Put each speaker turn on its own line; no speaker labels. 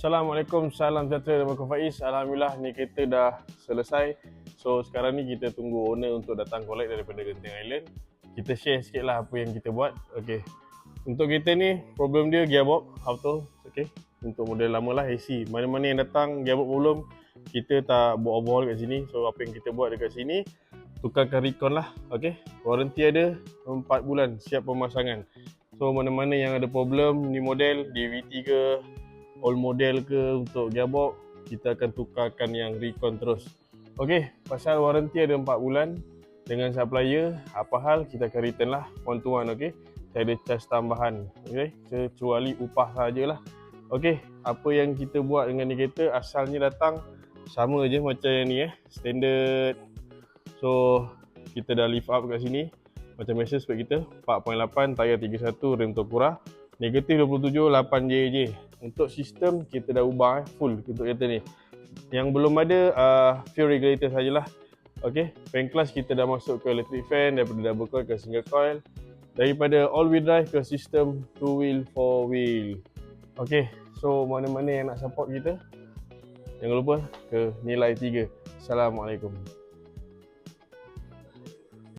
Assalamualaikum, salam sejahtera dan berkah Faiz. Alhamdulillah ni kereta dah selesai. So sekarang ni kita tunggu owner untuk datang collect daripada Genting Island. Kita share sikit lah apa yang kita buat. Okay. Untuk kereta ni problem dia gearbox auto. Okay. Untuk model lama lah AC. Mana-mana yang datang gearbox belum, kita tak buat overhaul kat sini. So apa yang kita buat dekat sini, tukarkan recon lah. Okay. Warranty ada 4 bulan siap pemasangan. So mana-mana yang ada problem ni model DVT ke old model ke untuk gearbox, kita akan tukarkan yang recon terus. Okey, pasal warranty ada 4 bulan dengan supplier, apa hal kita akan return lah one to one. Okey, saya ada charge tambahan, okey, kecuali upah sajalah. Okey, apa yang kita buat dengan ni kereta, asalnya datang sama je macam yang ni standard. So kita dah lift up kat sini macam biasa spek kita 4.8, tayar 31, rem Tokura, negatif 27, 8JJ. Untuk sistem kita dah ubah full untuk kereta ni. Yang belum ada fuel regulator sajalah. Okey, fan clutch kita dah masuk ke electric fan, daripada double coil ke single coil, daripada all wheel drive ke sistem 2 wheel 4 wheel. Okey, so mana-mana yang nak support kita, jangan lupa ke nilai 3. Assalamualaikum.